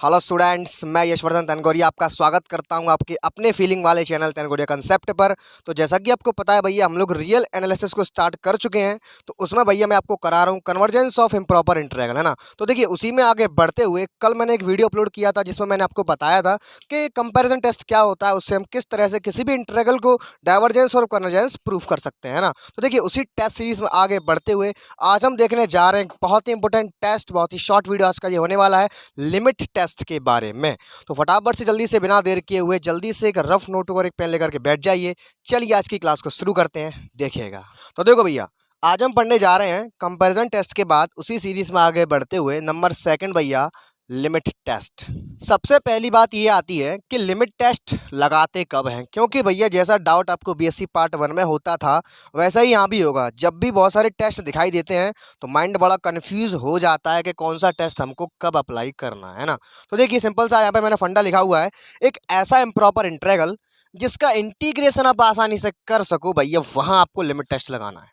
Hello students, मैं यशवर्धन तनगोरिया आपका स्वागत करता हूं आपके अपने फीलिंग वाले चैनल तनगोरिया कंसेप्ट पर। तो जैसा कि आपको पता है भैया, हम लोग रियल एनालिसिस को स्टार्ट कर चुके हैं। तो उसमें भैया मैं आपको करा रहा हूं कन्वर्जेंस ऑफ इम्प्रॉपर इंटीग्रल, है ना। तो देखिए, उसी में आगे बढ़ते हुए कल मैंने एक वीडियो अपलोड किया था जिसमें मैंने आपको बताया था कि कंपेरिजन टेस्ट क्या होता है, उससे हम किस तरह से किसी भी इंटीग्रल को डाइवर्जेंस और कन्वर्जेंस प्रूफ कर सकते हैं, है ना। तो देखिए, उसी टेस्ट सीरीज में आगे बढ़ते हुए आज हम देखने जा रहे हैं बहुत ही इंपॉर्टेंट टेस्ट। बहुत ही शॉर्ट वीडियो आज का ये होने वाला है लिमिट टेस्ट के बारे में। तो फटाफट से जल्दी से बिना देर किए हुए जल्दी से एक रफ नोट और एक पेन लेकर के बैठ जाइए। चलिए आज की क्लास को शुरू करते हैं, देखिएगा। तो देखो भैया, आज हम पढ़ने जा रहे हैं कंपैरिजन टेस्ट के बाद उसी सीरीज में आगे बढ़ते हुए नंबर सेकंड भैया, लिमिट टेस्ट। सबसे पहली बात ये आती है कि लिमिट टेस्ट लगाते कब हैं, क्योंकि भैया जैसा डाउट आपको बीएससी पार्ट 1 में होता था वैसा ही यहाँ भी होगा। जब भी बहुत सारे टेस्ट दिखाई देते हैं तो माइंड बड़ा कंफ्यूज हो जाता है कि कौन सा टेस्ट हमको कब अप्लाई करना है ना। तो देखिए, सिंपल सा यहाँ पे मैंने फंडा लिखा हुआ है, एक ऐसा इम्प्रॉपर इंटीग्रल जिसका इंटीग्रेशन आप आसानी से कर सको भैया, वहाँ आपको लिमिट टेस्ट लगाना है।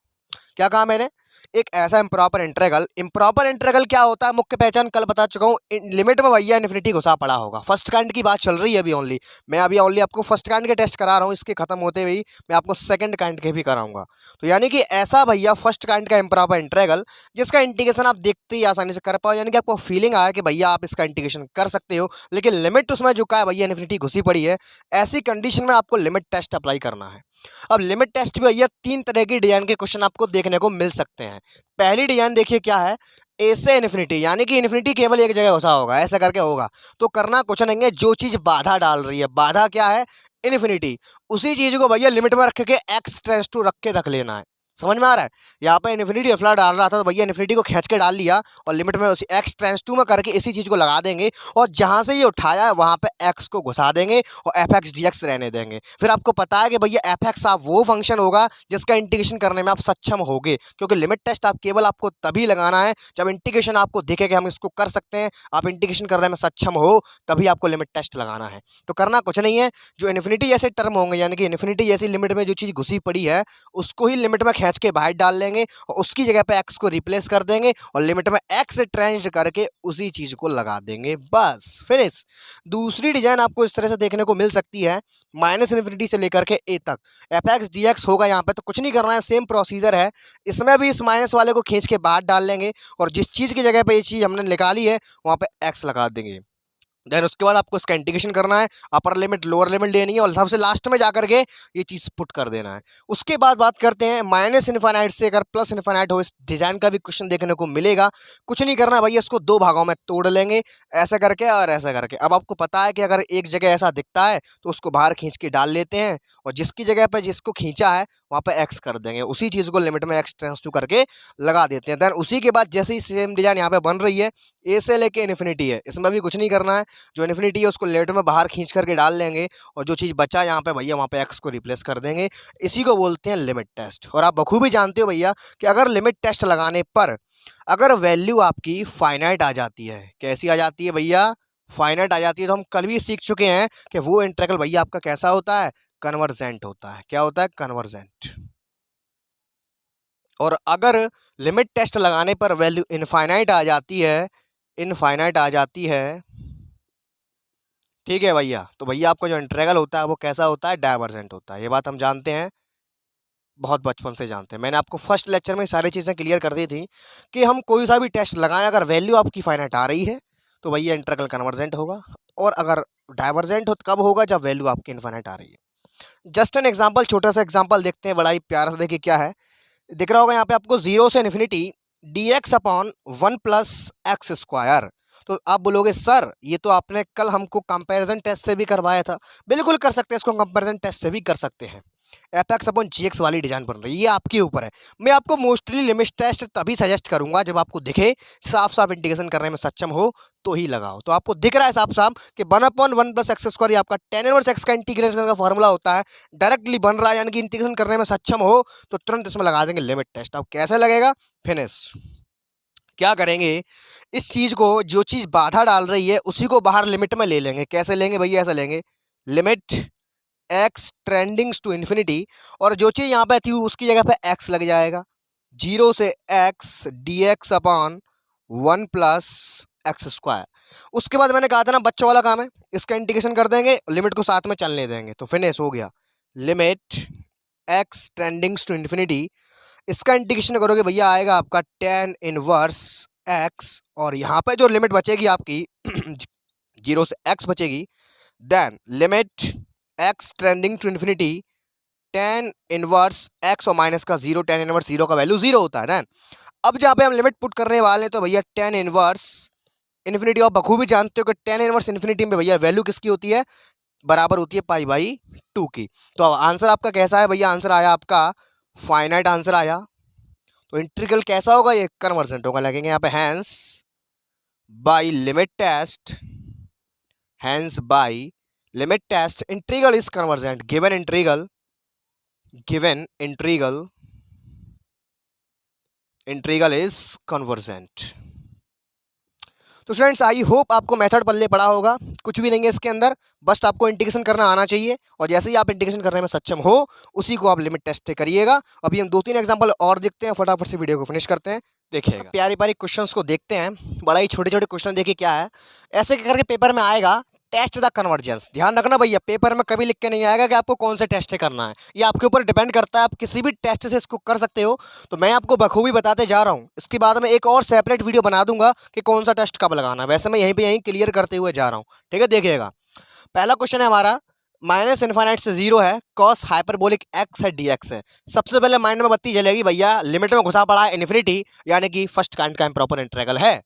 क्या कहा मैंने? एक ऐसा इम्प्रॉपर इंटीग्रल क्या होता है, मुख्य पहचान कल बता चुका हूँ। लिमिट में भैया इन्फिनिटी घुसा पड़ा होगा। फर्स्ट काइंड की बात चल रही है अभी ओनली। मैं अभी ओनली आपको फर्स्ट काइंड के टेस्ट करा रहा हूँ, इसके खत्म होते हुए मैं आपको सेकंड काइंड के भी कराऊंगा। तो यानी कि ऐसा भैया फर्स्ट काइंड का इम्प्रॉपर इंटीग्रल जिसका इंटीग्रेशन आप देखते ही आसानी से कर पाओ, यानी कि आपको फीलिंग आया कि भैया आप इसका इंटीग्रेशन कर सकते हो, लेकिन लिमिट उसमें जो है भैया इन्फिनिटी घुसी पड़ी है। ऐसी कंडीशन में आपको लिमिट टेस्ट अप्लाई करना है। अब लिमिट टेस्ट में भैया 3 तरह की डिजाइन के क्वेश्चन आपको देखने को मिल सकते हैं। पहली डिजाइन देखिए क्या है, ए से इन्फिनिटी, यानी कि इन्फिनिटी केवल एक जगह घुसा होगा, ऐसा करके होगा। तो करना कुछ नहीं है, जो चीज बाधा डाल रही है, बाधा क्या है, इन्फिनिटी, उसी चीज को भैया लिमिट में रख के एक्स टेंड्स टू रख के रख लेना है। समझ में आ रहा है? यहाँ पे इन्फिनिटी एफला डाल रहा था तो भैया इन्फिनिटी को खींच के डाल लिया और लिमिट में उसी एक्स टेंड्स टू में करके इसी चीज को लगा देंगे, और जहां से ये उठाया है वहां पे एक्स को घुसा देंगे और एफ एक्स डी एक्स रहने देंगे। फिर आपको पता है कि भैया एफ एक्स आप वो फंक्शन होगा जिसका इंटीग्रेशन करने में आप सक्षम होगे, क्योंकि लिमिट टेस्ट आप केवल आपको तभी लगाना है जब इंटीग्रेशन आपको दिखे कि हम इसको कर सकते हैं, आप इंटीग्रेशन करने में सक्षम हो, तभी आपको लिमिट टेस्ट लगाना है। तो करना कुछ नहीं है, जो इन्फिनिटी जैसे टर्म होंगे, यानी कि इन्फिनिटी जैसी लिमिट में जो चीज़ घुसी पड़ी है उसको ही लिमिट में खींच के बाहर डाल लेंगे और उसकी जगह पे एक्स को रिप्लेस कर देंगे और लिमिट में एक्स ट्रेंच करके उसी चीज को लगा देंगे, बस फिनिश। दूसरी डिजाइन आपको इस तरह से देखने को मिल सकती है, माइनस इन्फिनिटी से लेकर के ए तक एफ एक्स डी एक्स होगा। यहाँ पे तो कुछ नहीं करना है, सेम प्रोसीजर है। इसमें भी इस माइनस वाले को खींच के बाहर डाल लेंगे और जिस चीज की जगह पे ये चीज हमने निकाली है वहां पे एक्स लगा देंगे। देन उसके बाद आपको इसका इंटीग्रेशन करना है, अपर लिमिट लोअर लिमिट लेनी है और सबसे लास्ट में जाकर के ये चीज़ पुट कर देना है। उसके बाद बात करते हैं माइनस इन्फाइनाइट से अगर प्लस इन्फाइनाइट हो, इस डिजाइन का भी क्वेश्चन देखने को मिलेगा। कुछ नहीं करना भैया, इसको 2 भागों में तोड़ लेंगे, ऐसा करके और ऐसा करके। अब आपको पता है कि अगर एक जगह ऐसा दिखता है तो उसको बाहर खींच के डाल लेते हैं और जिसकी जगह पर जिसको खींचा है वहाँ पे एक्स कर देंगे, उसी चीज़ को लिमिट में एक्स टेंड्स टू करके लगा देते हैं। देन उसी के बाद जैसे ही सेम डिजाइन यहाँ पे बन रही है, ए से लेके इन्फिनिटी है, इसमें भी कुछ नहीं करना है। जो इन्फिनिटी है उसको लिमिट में बाहर खींच करके डाल लेंगे और जो चीज़ बचा यहाँ पे भैया वहाँ पे एक्स को रिप्लेस कर देंगे। इसी को बोलते हैं लिमिट टेस्ट। और आप बखूबी जानते हो भैया कि अगर लिमिट टेस्ट लगाने पर अगर वैल्यू आपकी फाइनाइट आ जाती है, कैसी आ जाती है भैया, फाइनाइट आ जाती है, तो हम कल भी सीख चुके हैं कि वो इंटीग्रल भैया आपका कैसा होता है, कन्वर्जेंट होता है। क्या होता है? कन्वर्जेंट। और अगर लिमिट टेस्ट लगाने पर वैल्यू इनफाइनाइट आ जाती है, इनफाइनाइट आ जाती है, ठीक है भैया, तो भैया आपका जो इंटीग्रल होता है वो कैसा होता है, डाइवर्जेंट होता है। ये बात हम जानते हैं, बहुत बचपन से जानते हैं। मैंने आपको फर्स्ट लेक्चर में सारी चीज़ें क्लियर कर दी थी कि हम कोई सा भी टेस्ट लगाएं, अगर वैल्यू आपकी फाइनाइट आ रही है तो भैया इंटीग्रल कन्वर्जेंट होगा, और अगर डाइवर्जेंट हो तो कब होगा, जब वैल्यू आपकी इनफाइनाइट आ रही है। जस्ट एन एग्जाम्पल, छोटा सा एग्जाम्पल देखते हैं, बड़ा ही प्यारा सा। देखिए क्या है, दिख रहा होगा यहाँ पे आपको 0 से infinity D x upon 1 plus x square. तो आप बोलोगे सर ये तो आपने कल हमको कंपैरिजन टेस्ट से भी करवाया था। बिल्कुल कर सकते हैं, इसको कंपैरिजन टेस्ट से भी कर सकते हैं। एफ एक्स अपॉन जी एक्स वाली डिजाइन बन रही है, ये आपके ऊपर है। मैं आपको मोस्टली लिमिट टेस्ट तभी सजेस्ट करूंगा जब आपको दिखे साफ साफ इंटीग्रेशन करने में सक्षम हो तो ही लगाओ। तो आपको दिख रहा है साफ साफ कि 1/1 प्लस एक्स स्क्वायर आपका tan इनवर्स एक्स का इंटीग्रेशन का फॉर्मूला होता है, डायरेक्टली बन रहा है, यानी कि इंटीग्रेशन करने में सक्षम हो तो तुरंत इसमें लगा देंगे लिमिट टेस्ट। अब कैसे लगेगा, फिनिश। क्या करेंगे, इस चीज को, जो चीज बाधा डाल रही है उसी को बाहर लिमिट में ले लेंगे। कैसे लेंगे भैया, ऐसा लेंगे, limit x tends to infinity, और जो चीज यहाँ पे थी उसकी जगह पे एक्स लग जाएगा। 0 से x D x upon 1 plus x square. उसके बाद मैंने कहा था ना बच्चों वाला काम है, इसका इंटीग्रेशन कर देंगे, लिमिट को साथ में चलने देंगे, तो फिनिश हो गया। Limit x tendings to infinity, इसका इंटीग्रेशन करोगे भैया आएगा आपका tan इनवर्स एक्स, और यहाँ पे जो लिमिट बचेगी आपकी 0 से x बचेगी, then limit x tending to infinity tan inverse x और माइनस का 0, tan इनवर्स 0 का वैल्यू 0 होता है। देन अब जहाँ पे हम लिमिट पुट करने वाले हैं तो भैया tan इनवर्स इन्फिनिटी, आप बखूबी जानते हो कि tan इनवर्स इन्फिनिटी में भैया वैल्यू किसकी होती है, बराबर होती है पाई बाई 2 की। तो अब आंसर आपका कैसा है भैया, आंसर आया आपका फाइनाइट आंसर आया। तो इंटीग्रल कैसा होगा, ये कन्वर्जेंट होगा, लगेंगे यहाँ पे hence by limit test, hence by limit test integral is convergent, given integral is convergent. तो स्टूडेंट्स आई होप आपको मेथड पल्ले पड़ा होगा, कुछ भी नहीं है इसके अंदर, बस आपको इंटीग्रेशन करना आना चाहिए, और जैसे ही आप इंटीग्रेशन करने में सक्षम हो उसी को आप लिमिट टेस्ट करिएगा। अभी हम 2-3 एग्जांपल और देखते हैं, फटाफट से वीडियो को फिनिश करते हैं, देखिएगा। प्यारी प्यारी क्वेश्चंस को देखते हैं, बड़ा ही छोटे छोटे क्वेश्चन, देखिए क्या है। ऐसे करके पेपर में आएगा टेस्ट द कन्वर्जेंस, ध्यान रखना भैया, पेपर में कभी लिख के नहीं आएगा कि आपको कौन से टेस्ट करना है, ये आपके ऊपर डिपेंड करता है, आप किसी भी टेस्ट से इसको कर सकते हो। तो मैं आपको बखूबी बताते जा रहा हूँ, इसके बाद में एक और सेपरेट वीडियो बना दूंगा कि कौन सा टेस्ट कब लगाना है, वैसे मैं यहीं क्लियर करते हुए जा रहा हूँ, ठीक है। देखिएगा पहला क्वेश्चन है हमारा, माइनस इन्फाइनाइट से 0 है, कॉस हाइपरबोलिक एक्स है, dx है। सबसे पहले माइंड में बत्ती जलेगी भैया, लिमिट में घुसा पड़ा है इन्फिनिटी, यानी कि फर्स्ट काइंड का इम्प्रॉपर इंटीग्रल है।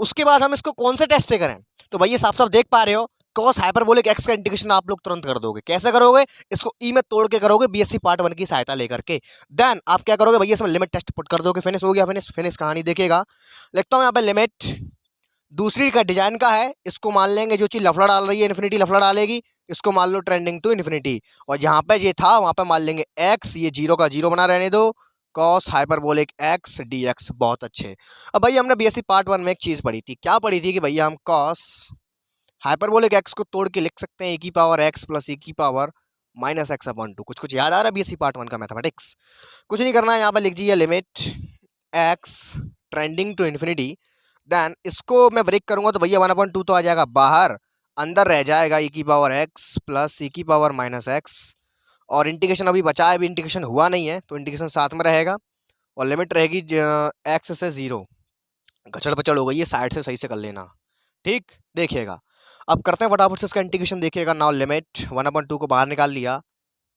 उसके बाद हम इसको कौन से टेस्ट से करें, तो भैया साफ साफ देख पा रहे हो, कॉस हाइपरबोलिक एक्स का इंटीग्रेशन आप लोग तुरंत कर दोगे। कैसे करोगे, इसको ई में तोड़ के करोगे, बीएससी पार्ट 1 की सहायता लेकर के। देन आप क्या करोगे भैया, इसमें लिमिट टेस्ट पुट कर दोगे, फिनिश हो गया। फिनिश कहानी देखिएगा, लिखता हूं यहाँ पे लिमिट, दूसरी का डिजाइन का है, इसको मान लेंगे जो चीज लफड़ा डाल रही है इन्फिनिटी लफड़ा डालेगी, इसको मान लो ट्रेंडिंग टू इन्फिनिटी, और जहां पे ये था वहां पे मान लेंगे एक्स, ये 0 का 0 बना रहने दो, कॉस हाइपरबोलिक एक्स dx। बहुत अच्छे। अब भैया हमने बीएससी पार्ट 1 में एक चीज पढ़ी थी, क्या पढ़ी थी कि भैया हम कॉस हाइपरबोलिक एक्स को तोड़ के लिख सकते हैं e की पावर x प्लस e की पावर माइनस एक्स अपॉन 2। कुछ याद आ रहा है बीएससी पार्ट 1 का मैथमेटिक्स, कुछ नहीं करना है, यहाँ पर लिख दीजिए limit x trending to infinity, then इसको मैं ब्रेक करूंगा तो भैया 1/2 तो आ जाएगा बाहर, अंदर रह जाएगा e की पावर x प्लस e की पावर माइनस एक्स, और इंटीग्रेशन अभी बचा है, अभी इंटीग्रेशन हुआ नहीं है तो इंटीग्रेशन साथ में रहेगा, और लिमिट रहेगी x से 0, घचड़ पचड़ हो गई है, साइड से सही से कर लेना, ठीक। देखिएगा अब करते हैं फटाफट से इसका इंटीग्रेशन, देखिएगा। नाउ लिमिट 1/2 को बाहर निकाल लिया,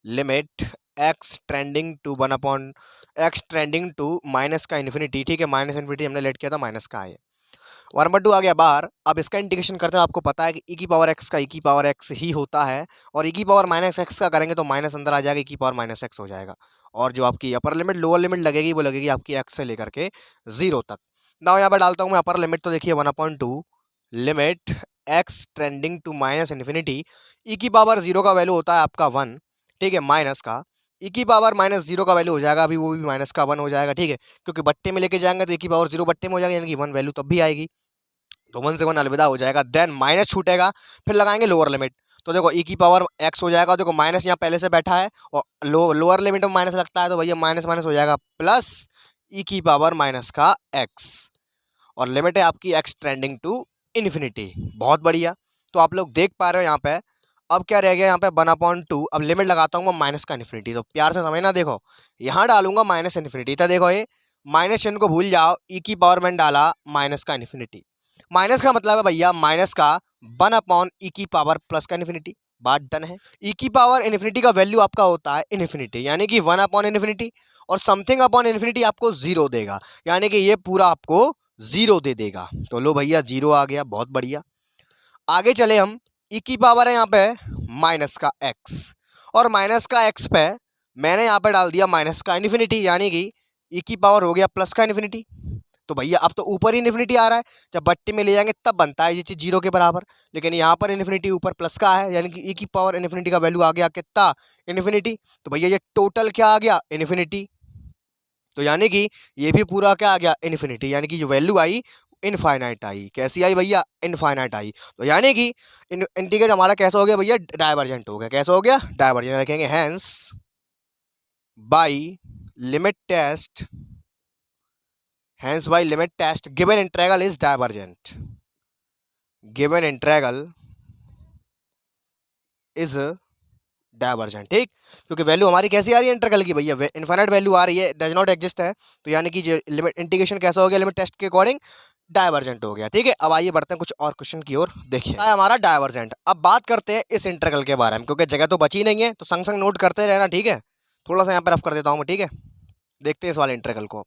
limit x trending to 1/x tending to minus का इन्फिनिटी, ठीक है, माइनस इन्फिनिटी हमने लेट किया था, माइनस का है, 1/2 आ गया बाहर। अब इसका इंटीग्रेशन करते हैं, आपको पता है कि e की पावर x का e की पावर x ही होता है, और e की पावर माइनस एक्स का करेंगे तो माइनस अंदर आ जाएगा, e की पावर माइनस एक्स हो जाएगा, और जो आपकी अपर लिमिट लोअर लिमिट लगेगी वो लगेगी आपकी x से लेकर के 0 तक। ना यहाँ पर डालता हूँ मैं अपर लिमिट, तो देखिए 1/2 limit x trending to minus infinity, e की पावर 0 का वैल्यू होता है आपका 1, ठीक है, माइनस का e की पावर माइनस 0 का वैल्यू हो जाएगा, अभी वो भी माइनस का 1 हो जाएगा, ठीक है, क्योंकि बट्टे में लेके जाएंगे तो e की पावर 0 बट्टे में हो जाएगा, यानी कि 1 वैल्यू तब भी आएगी, तो 1 से 1 अलविदा हो जाएगा। देन माइनस छूटेगा, फिर लगाएंगे लोअर लिमिट, तो देखो e की पावर x हो जाएगा, देखो माइनस यहाँ पहले से बैठा है, और लोअर लिमिट में माइनस लगता है तो भैया माइनस माइनस हो जाएगा प्लस e की पावर माइनस का x, और लिमिट है आपकी x ट्रेंडिंग टू इन्फिनिटी। बहुत बढ़िया, तो आप लोग देख पा रहे हो यहाँ पे, अब क्या रह गया यहाँ पे 1/2, अब लिमिट लगाता हूँ मैं माइनस का इन्फिनिटी, तो प्यार से समझना, देखो यहाँ डालूंगा माइनस इन्फिनिटी, तो देखो ये माइनस चिन्ह को भूल जाओ, e की पावर मैंने डाला माइनस का इन्फिनिटी, माइनस का मतलब है भैया माइनस का 1/e की पावर प्लस का इन्फिनिटी, बात डन है। e की पावर इन्फिनिटी का वैल्यू आपका होता है इन्फिनिटी, यानी कि 1/इन्फिनिटी, और समथिंग अपॉन इन्फिनिटी आपको 0 देगा, यानी कि ये पूरा आपको 0 दे देगा। तो लो भैया 0 आ गया, बहुत बढ़िया। आगे चले हम, e की पावर है यहाँ पे माइनस का x, और माइनस का x पे मैंने यहाँ पे डाल दिया माइनस का इन्फिनिटी, यानी कि e की पावर हो गया प्लस का इन्फिनिटी। तो भैया अब तो ऊपर ही इन्फिनिटी आ रहा है, जब बट्टे में ले जाएंगे तब बनता है ये चीज 0 के बराबर, लेकिन यहाँ पर इन्फिनिटी ऊपर प्लस का है, यानी कि e की पावर इन्फिनिटी का वैल्यू आ गया कितना, इन्फिनिटी। तो भैया ये टोटल क्या आ गया, इन्फिनिटी, तो यानी कि ये भी पूरा क्या आ गया, इन्फिनिटी, यानी कि जो वैल्यू आई इनफाइनाइट आई। कैसी आई भैया, इनफाइनाइट आई। तो यानी कि इंटीग्रेट हमारा कैसा हो गया भैया, डाइवर्जेंट हो गया। कैसा हो गया, डाइवर्जेंट। रखेंगे hence by limit test, hence by limit test given integral is divergent। Given integral is divergent, ठीक, क्योंकि वैल्यू हमारी कैसी आ रही है इंटीग्रल की भैया, इनफाइनाइट वैल्यू आ रही है, डज नॉट एग्जिस्ट है, तो यानी कि जो लिमिट इंटीग्रेशन कैसा हो गया, लिमिट टेस्ट के अकॉर्डिंग डाइवर्जेंट हो गया, ठीक है। अब आइए बढ़ते हैं कुछ और क्वेश्चन की ओर, देखिए हमारा डाइवर्जेंट। अब बात करते हैं इस इंटीग्रल के बारे में, क्योंकि जगह तो बची नहीं है, तो संग संग नोट करते रहना, ठीक है। थोड़ा सा यहाँ पर रफ कर देता हूँ मैं, ठीक है। देखते हैं इस वाले इंटीग्रल को।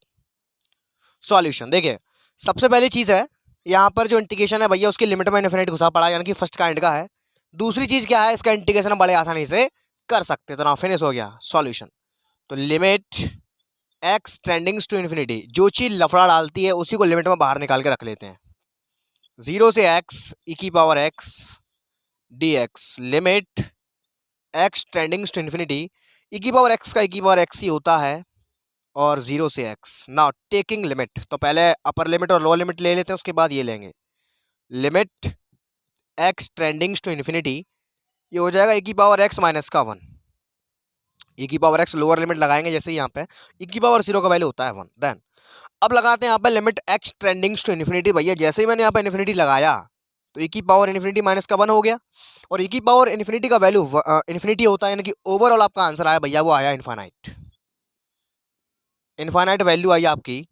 सॉल्यूशन देखिए, सबसे पहली चीज है यहाँ पर जो इंटीग्रेशन है भैया, उसकी लिमिट में इनफिनिट घुसा पड़ा, यानी कि फर्स्ट काइंड का है। दूसरी चीज क्या है, इसका इंटीग्रेशन हम बड़े आसानी से कर सकते, तो ना फिनिश हो गया सॉल्यूशन। तो limit x tendings to infinity, जो चीज लफड़ा डालती है उसी को लिमिट में बाहर निकाल के रख लेते हैं। 0 से x e की power x dx, limit x tendings to infinity, e की पावर x का e की पावर x ही होता है, और 0 से x। नाउ टेकिंग लिमिट, तो पहले अपर लिमिट और लोअर लिमिट ले लेते हैं, उसके बाद ये लेंगे limit x tendings to infinity, ये हो जाएगा e की पावर x माइनस का 1। e की पावर x लोअर लिमिट लगाएंगे, जैसे यहाँ पे e की पावर 0 का वैल्यू होता है 1। देन अब लगाते हैं यहाँ पे limit x tendings to infinity, भैया जैसे ही मैंने यहाँ पे इन्फिनिटी लगाया तो e की पावर इन्फिनिटी माइनस का 1 हो गया, और e की पावर इन्फिनिटी का वैल्यू इन्फिनिटी होता है, यानी कि ओवरऑल आपका आंसर आया भैया, वो आया इनफाइनाइट। इनफाइनाइट वैल्यू आई आपकी,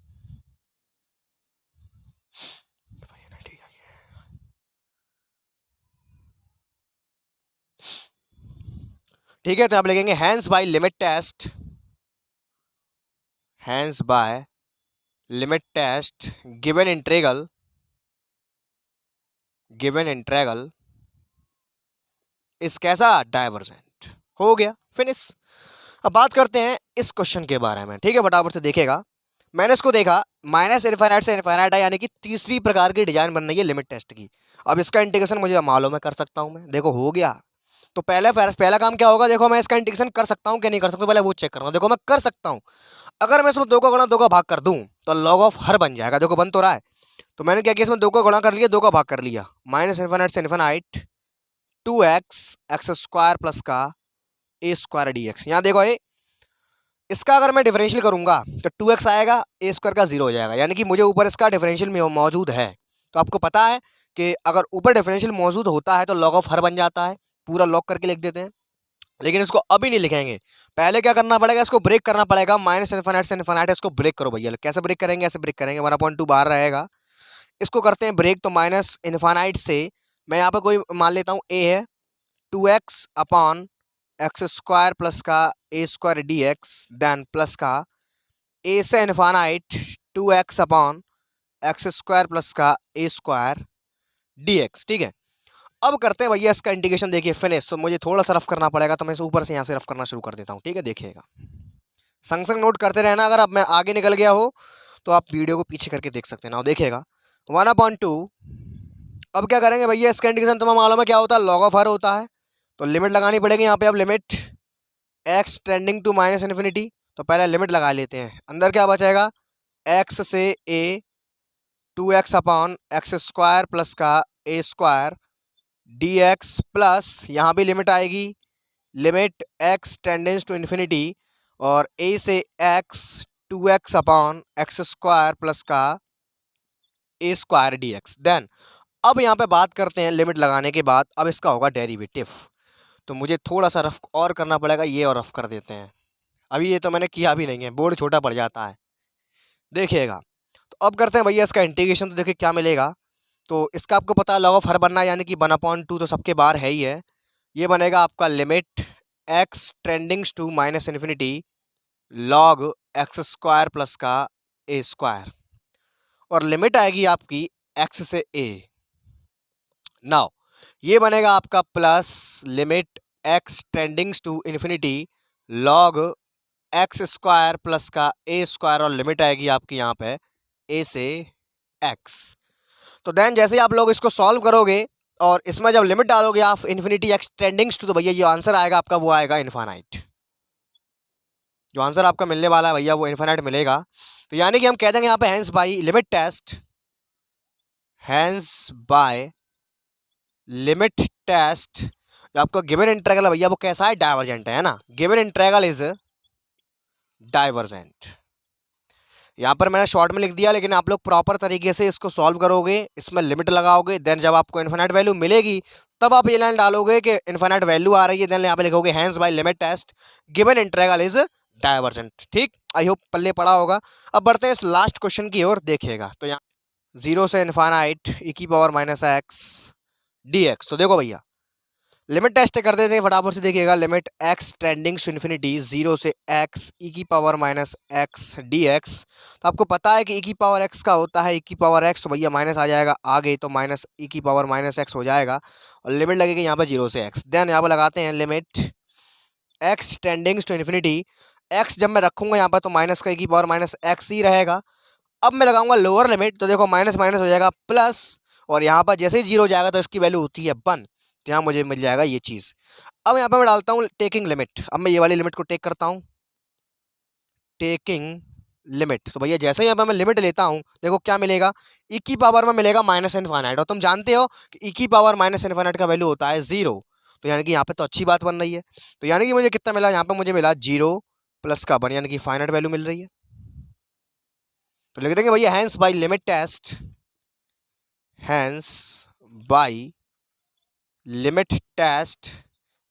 ठीक है। तो आप लिखेंगे hence by limit test, hence by limit test given integral, given integral is कैसा डाइवर्जेंट, हो गया फिनिश। अब बात करते हैं इस क्वेश्चन के बारे में, ठीक है, फटाफट से देखेगा। मैंने इसको देखा, माइनस इनफाइनाइट से इनफाइनाइट है, यानी कि तीसरी प्रकार की डिजाइन बन रही है लिमिट टेस्ट की। अब इसका इंटीग्रेशन मुझे मालूम है, कर सकता हूं मैं, देखो हो गया। तो पहला काम क्या होगा, देखो मैं इसका इंटीग्रेशन कर सकता हूं कि नहीं कर सकता, पहले वो चेक करना। देखो मैं कर सकता हूं, अगर मैं इसमें 2 का गुणा 2 का भाग कर दूं तो लॉग ऑफ हर बन जाएगा, देखो बन तो रहा है। तो मैंने क्या किया, इसमें 2 का गुणा कर लिया, 2 का भाग कर लिया, माइनस इनफाइनाइट से infinite 2x x square plus का ए स्क्वायर डी एक्स। यहाँ देखो ये, इसका अगर मैं डिफरेंशियल करूंगा तो 2x आएगा, ए स्क्वायर का 0 हो जाएगा, यानी कि मुझे ऊपर इसका डिफरेंशियल मौजूद है। तो आपको पता है कि अगर ऊपर डिफरेंशियल मौजूद होता है तो लॉग ऑफ हर बन जाता है, पूरा लॉग करके लिख देते हैं। लेकिन इसको अभी नहीं लिखेंगे, पहले क्या करना पड़ेगा, इसको ब्रेक करना पड़ेगा। माइनस इनफाइनाइट से इनफाइनाइट, इसको ब्रेक करो भैया। कैसे ब्रेक करेंगे, ऐसे ब्रेक करेंगे, 1/2 बाहर रहेगा, इसको करते हैं ब्रेक। तो माइनस इनफाइनाइट से मैं यहाँ पे कोई मान लेता हूँ ए है, 2x upon x square plus का a square d x, then plus का ए से infinite 2x upon x square plus का ए स्क्वायर डी एक्स, ठीक है। अब करते हैं भैया इसका इंटीग्रेशन, देखिए फिनिश। तो मुझे थोड़ा सा रफ करना पड़ेगा, तो मैं इसे ऊपर से यहाँ से रफ करना शुरू कर देता हूँ, ठीक है। देखिएगा, संग संग नोट करते रहना, अगर अब मैं आगे निकल गया हो तो आप वीडियो को पीछे करके देख सकते हैं ना। देखिएगा 1/2, अब क्या करेंगे भैया, इसका इंटीग्रेशन तुम्हें मालूम है क्या होता है, लॉग ऑफ हर होता है। तो लिमिट लगानी पड़ेगी यहाँ पे, अब limit x tending to minus infinity, तो पहले लिमिट लगा लेते हैं। अंदर क्या बचेगा, एक्स से a 2x upon x square plus का a square d x, plus यहाँ भी लिमिट आएगी, limit x tends to infinity, और ए से x 2x upon x square plus का a square d x. Then अब यहाँ पे बात करते हैं लिमिट लगाने के बाद, अब इसका होगा डेरिवेटिव। तो मुझे थोड़ा सा रफ और करना पड़ेगा, ये और रफ कर देते हैं। अभी ये तो मैंने किया भी नहीं है, बोर्ड छोटा पड़ जाता है, देखिएगा। तो अब करते हैं भैया इसका इंटीग्रेशन, तो देखिए क्या मिलेगा। तो इसका आपको पता है लॉग ऑफ हर बनना है, यानी कि 1/2 तो सबके बाहर है ही है। ये बनेगा आपका limit x tendings to minus infinity log x square plus का ए स्क्वायर, और लिमिट आएगी आपकी एक्स से ए। नाउ ये बनेगा आपका plus limit x tendings to infinity log x square plus का ए स्क्वायर, और लिमिट आएगी आपकी यहाँ पे ए से एक्स। तो देन जैसे ही आप लोग इसको सॉल्व करोगे और इसमें जब लिमिट डालोगे आप इन्फिनिटी एक्स टेंडिंग्स टू, तो भैया ये आंसर आएगा आपका, वो आएगा इनफाइनाइट। जो आंसर आपका मिलने वाला है भैया वो इनफाइनाइट मिलेगा। तो यानी कि हम कह देंगे यहाँ पे hence by limit test, hence by limit test, जो आपका गिवन इंटीग्रल है भैया वो कैसा है, डाइवर्जेंट है ना। गिवन इंटीग्रल इज डाइवर्जेंट, यहाँ पर मैंने शॉर्ट में लिख दिया, लेकिन आप लोग प्रॉपर तरीके से इसको सॉल्व करोगे, इसमें लिमिट लगाओगे, देन जब आपको इन्फिनिट वैल्यू मिलेगी तब आप ये लाइन डालोगे कि इन्फिनिट वैल्यू आ रही है, देन यहाँ पे लिखोगे hence by limit test given integral is divergent. ठीक, आई होप पल्ले पड़ा होगा। अब बढ़ते हैं इस लास्ट क्वेश्चन की ओर, देखिएगा। तो यहाँ 0 से इन्फिनिट e की पावर माइनस एक्स dx। तो देखो भैया लिमिट टेस्ट कर देते हैं फटाफट से, देखिएगा। Limit x tending to infinity 0 से x e की पावर माइनस एक्स dx। तो आपको पता है कि e की पावर x का होता है e की पावर x, तो भैया माइनस आ जाएगा आगे, तो माइनस e की पावर माइनस x हो जाएगा और लिमिट लगेगी यहाँ पर 0 से x। देन यहाँ पर लगाते हैं limit x tending to infinity, x जब मैं रखूंगा यहाँ पर तो माइनस का e की पावर माइनस x ही रहेगा। अब मैं लगाऊंगा लोअर लिमिट, तो देखो माइनस माइनस हो जाएगा प्लस, और यहाँ पर जैसे ही 0 हो जाएगा तो इसकी वैल्यू होती है 1, तो यहाँ मुझे मिल जाएगा ये चीज़। अब यहाँ पे मैं डालता हूँ टेकिंग लिमिट। अब मैं ये वाली लिमिट को टेक करता हूँ, टेकिंग लिमिट। तो भैया जैसे ही यहाँ पे मैं लिमिट लेता हूँ, देखो क्या मिलेगा, e की पावर में मिलेगा माइनस इनफाइनाइट, और तुम जानते हो कि e की पावर माइनस इनफाइनाइट का वैल्यू होता है 0। तो यानी कि यहाँ पे तो अच्छी बात बन रही है। तो यानी कि मुझे कितना मिला, यहाँ पे मुझे मिला 0 प्लस का 1, यानी कि फाइनाइट वैल्यू मिल रही है। तो लिख देंगे भैया hence by limit test, hence by limit test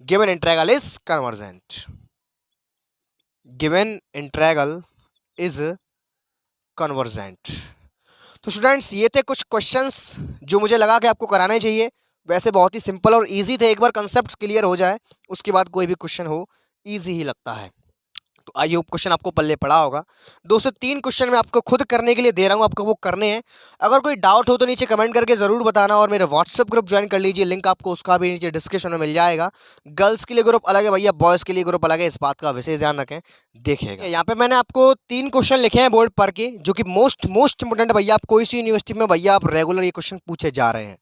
given integral is convergent, given integral is convergent. तो स्टूडेंट्स ये थे कुछ क्वेश्चंस जो मुझे लगा कि आपको कराने चाहिए। वैसे बहुत ही सिंपल और इजी थे, एक बार कंसेप्ट क्लियर हो जाए उसके बाद कोई भी क्वेश्चन हो इजी ही लगता है। तो आई होप क्वेश्चन आपको पल्ले पड़ा होगा। 2 से 3 क्वेश्चन मैं आपको खुद करने के लिए दे रहा हूँ, आपको वो करने हैं। अगर कोई डाउट हो तो नीचे कमेंट करके ज़रूर बताना, और मेरे व्हाट्सएप ग्रुप ज्वाइन कर लीजिए, लिंक आपको उसका भी नीचे डिस्क्रिप्शन में मिल जाएगा। गर्ल्स के लिए ग्रुप अलग है भैया, बॉयज़ के लिए ग्रुप अलग है, इस बात का विशेष ध्यान रखें। देखिएगा यहाँ पे मैंने आपको 3 क्वेश्चन लिखे हैं बोर्ड पर के, जो कि मोस्ट इंपॉर्टेंट भैया, आप कोई सी यूनिवर्सिटी में भैया आप रेगुलर ये क्वेश्चन पूछे जा रहे हैं,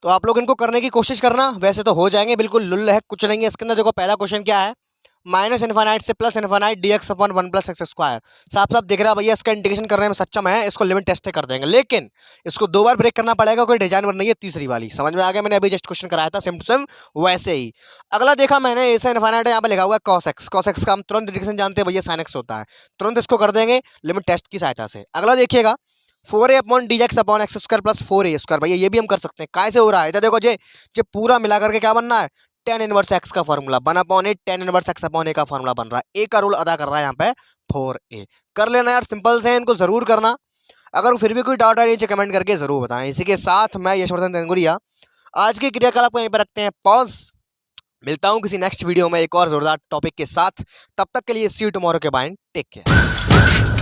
तो आप लोग इनको करने की कोशिश करना। वैसे तो हो जाएंगे, बिल्कुल लुल्ल है, कुछ नहीं है इसके अंदर। देखो पहला क्वेश्चन क्या है, माइनस इनफाइनाइट से प्लस इनफाइनाइट dx अपन 1 प्लस एक्स स्क्वायर। साफ साफ दिख रहा है भैया, इसका इंटीग्रेशन करने में सक्षम है, इसको लिमिट टेस्ट कर देंगे, लेकिन इसको 2 बार ब्रेक करना पड़ेगा, कोई डिजाइन नहीं है तीसरी वाली। समझ में आ गया, मैंने अभी जस्ट क्वेश्चन कराया था सेम टू सेम वैसे ही। अगला देखा मैंने, ऐसा इनफाइनाइट है, यहाँ पे लिखा हुआ है cos x। cos x का हम तुरंत इंटीग्रेशन जानते हैं भैया, sin x होता है, तुरंत इसको कर देंगे लिमिट टेस्ट की सहायता से। अगला देखिएगा 4a upon dx upon x square plus 4a square, भैया ये भी हम कर सकते हैं। कैसे हो रहा है इधर देखो जे, पूरा मिला करके क्या बनना है, tan इनवर्स x का फॉर्मूला 1 अपॉन ए, tan इनवर्स x अपॉन ए का फॉर्मूला बन रहा है, ए का रोल अदा कर रहा है यहाँ पे 4a। कर लेना यार, सिंपल से इनको जरूर करना। अगर फिर भी कोई डाउट है नीचे कमेंट करके जरूर बताएं। इसी के साथ मैं यशवर्धन तनगुरिया आज के क्रियाकलाप को यहीं पर रखते हैं पॉज। मिलता हूँ किसी नेक्स्ट वीडियो में एक और जोरदार टॉपिक के साथ, तब तक के लिए सी यू टुमारो के बाय, टेक केयर।